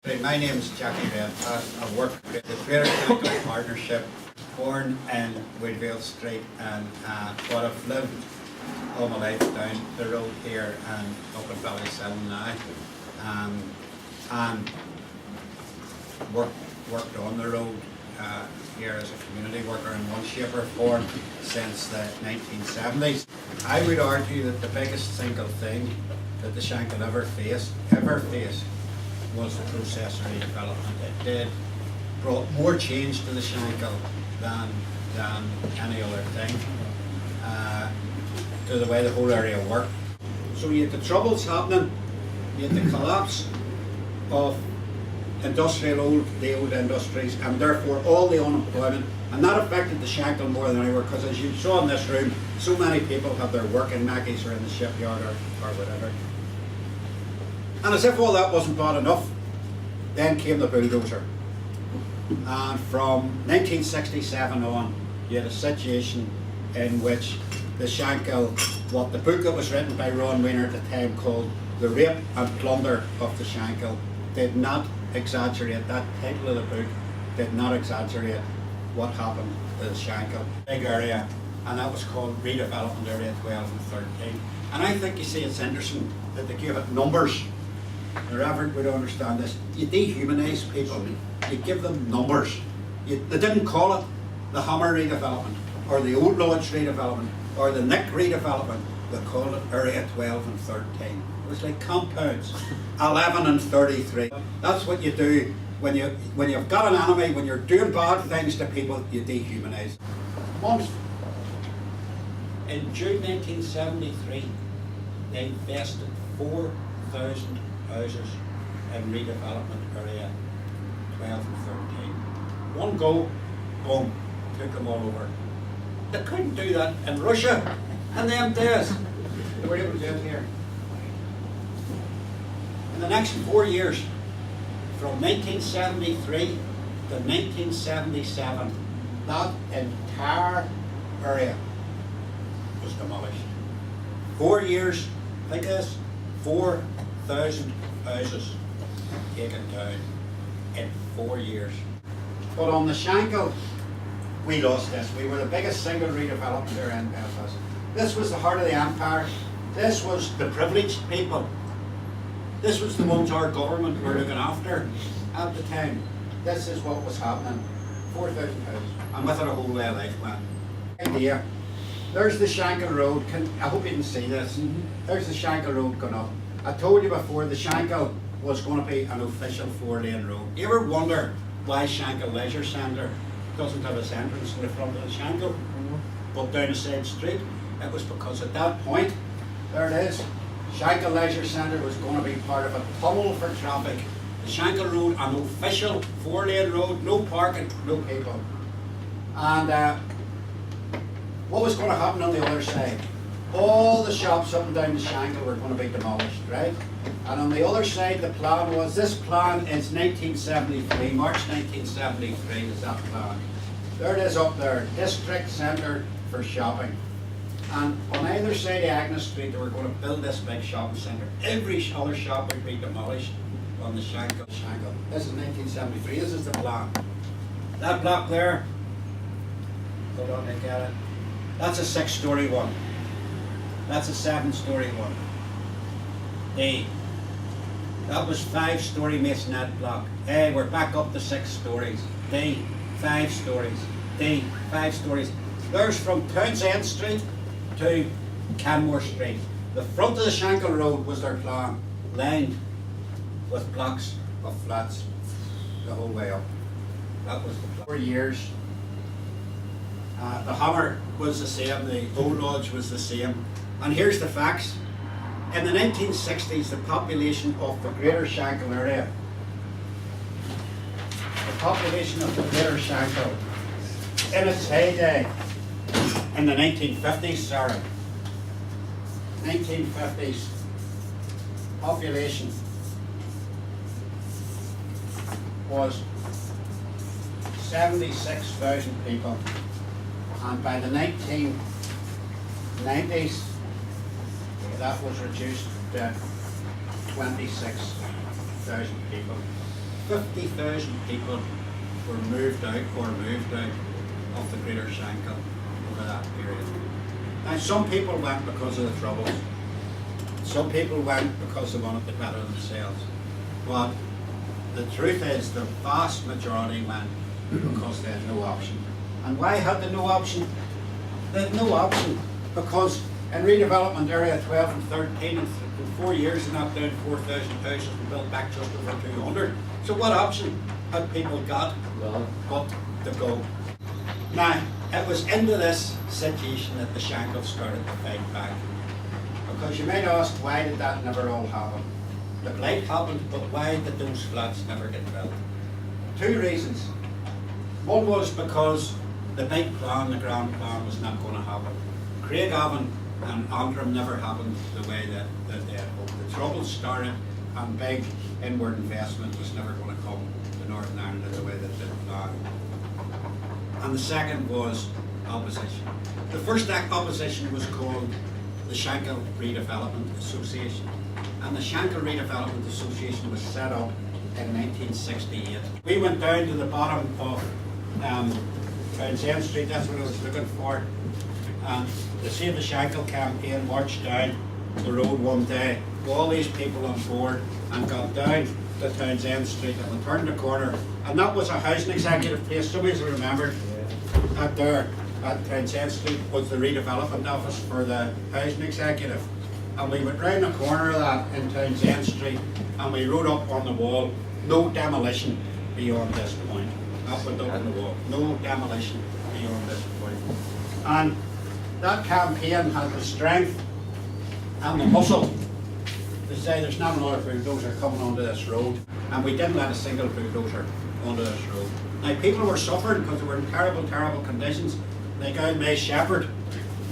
My name is Jackie Redpath. I work with the Greater Shankill Partnership, born in Woodvale Street, and but I've lived all my life down the road here and up in Ballyselling now, and worked on the road here as a community worker in one shape or form since the 1970s. I would argue that the biggest single thing that the Shankill ever faced was the process of redevelopment. It brought more change to the Shankill than any other thing, to the way the whole area worked. So you had the troubles happening, you had the collapse of the old industries, and therefore all the unemployment, and that affected the Shankill more than anywhere, because as you saw in this room, so many people have their work in Mackey's or in the shipyard or whatever. And as if all that wasn't bad enough, then came the bulldozer. And from 1967 on, you had a situation in which the Shankill, what the book that was written by Ron Weiner at the time called The Rape and Plunder of the Shankill, did not exaggerate, that title of the book did not exaggerate what happened to the Shankill. Big area, and that was called Redevelopment Area 12 and 13. And I think, you see, it's interesting that they give it numbers. The Reverend would understand this. You dehumanise people, you give them numbers. They didn't call it the Hammer redevelopment, or the Old Lodge redevelopment, or the Nick redevelopment. They called it Area 12 and 13. It was like compounds, 11 and 33. That's what you do when you've got an enemy, when you're doing bad things to people, you dehumanise. In June 1973, they invested 4,000 houses in redevelopment area 12 and 13. One go, boom, took them all over. They couldn't do that in Russia in them days. They were able to do it here. In the next 4 years, from 1973 to 1977, that entire area was demolished. 4 years, think of this, 4,000 houses taken down in 4 years. But on the Shankill, we lost this. We were the biggest single redeveloper in Belfast. This was the heart of the empire. This was the privileged people. This was the ones our government were looking after at the time. This is what was happening. 4,000 houses. And with it a whole way of life went. Idea. There's the Shankill Road. I hope you can see this. There's the Shankill Road going up. I told you before, the Shankill was going to be an official 4-lane road. You ever wonder why Shankill Leisure Centre doesn't have its entrance in the front of the Shankill, but down a side street? It was because at that point, there it is, Shankill Leisure Centre was going to be part of a tunnel for traffic. The Shankill Road, an official 4-lane road, no parking, no people. And what was going to happen on the other side? All the shops up and down the Shankill were going to be demolished, right? And on the other side, the plan was, this plan is 1973, March 1973 is that plan. There it is up there, district centre for shopping. And on either side of Agnes Street, they were going to build this big shopping centre. Every other shop would be demolished on the Shankill. This is 1973, this is the plan. That block there, hold on, look at it. That's a 6-storey one. That's a 7-storey one. That was 5-storey masonette block. We're back up to 6 stories. 5 stories. 5 stories. There's from Townsend Street to Canmore Street. The front of the Shankill Road was their plan, lined with blocks of flats the whole way up. That was the plan. 4 years. The Hammer was the same, the Old Lodge was the same. And here's the facts. In the 1960s, the population of the Greater Shankill area, in its heyday, in the 1950s, 1950s, population was 76,000 people. And by the 1990s, that was reduced to 26,000 people. 50,000 people were moved out of the Greater Shankill over that period. Now, some people went because of the Troubles. Some people went because they wanted to better themselves. But the truth is, the vast majority went because they had no option. And why had they no option? They had no option because in redevelopment area 12 and 13, in 4 years, they knocked down 4,000 houses and built back just over 200. So what option had people got but to go? Now, it was into this situation that the Shankill started to fight back. Because you might ask, why did that never all happen? The blight happened, but why did those flats never get built? 2 reasons. One was because the big plan, the grand plan, was not going to happen. Craigavon and Antrim never happened the way that they had hoped. The Troubles started, and big inward investment was never going to come to Northern Ireland in the way that they planned. And the second was opposition. The first opposition was called the Shankill Redevelopment Association. And the Shankill Redevelopment Association was set up in 1968. We went down to the bottom of Townsend Street, that's what I was looking for. And the Save Our Shankill campaign marched down the road one day with all these people on board and got down to Townsend Street, and we turned the corner, and that was a housing executive place. Somebody's remembered that there at Townsend Street was the redevelopment office for the housing executive. And we went round the corner of that in Townsend Street, and we wrote up on the wall, no demolition beyond this point. That went up on the wall, no demolition beyond this point. And that campaign had the strength and the muscle to say there's not another bulldozer coming onto this road, and we didn't let a single bulldozer onto this road. Now, people were suffering because they were in terrible, terrible conditions. Like out May Shepherd,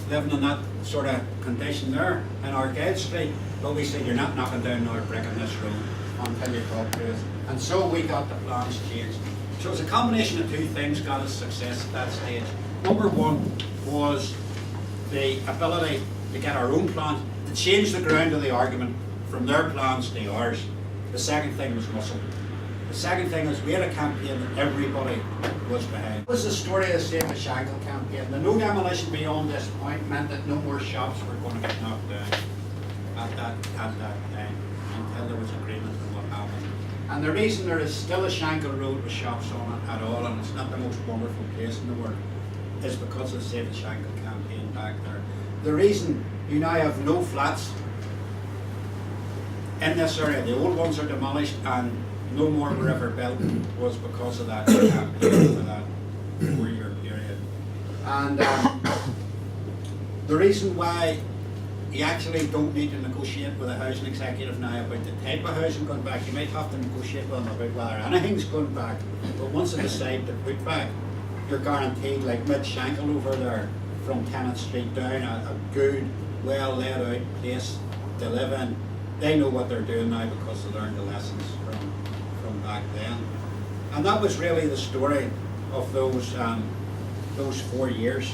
living in that sort of condition there in Arcade Street, but we said, you're not knocking down another brick on this road until you talk to us. And so we got the plans changed. So it was a combination of 2 things got us success at that stage. Number 1 was the ability to get our own plans, to change the ground of the argument from their plans to ours. The second thing was muscle. The second thing is we had a campaign that everybody was behind. It was the story of the Save Our Shankill campaign. The no demolition beyond this point meant that no more shops were going to get knocked down at that time until there was agreement on what happened. And the reason there is still a Shankill Road with shops on it at all, and it's not the most wonderful place in the world, is because of the Save Our Shankill campaign back there. The reason you now have no flats in this area, the old ones are demolished and no more were ever built, was because of that campaign for that 4-year period. And the reason why you actually don't need to negotiate with a housing executive now about the type of housing going back, you might have to negotiate with them about whether anything's going back, but once they decide to put back, you're guaranteed, like mid Shankill over there, from Kenneth Street down, a good, well laid out place to live in. They know what they're doing now because they learned the lessons from back then. And that was really the story of those 4 years.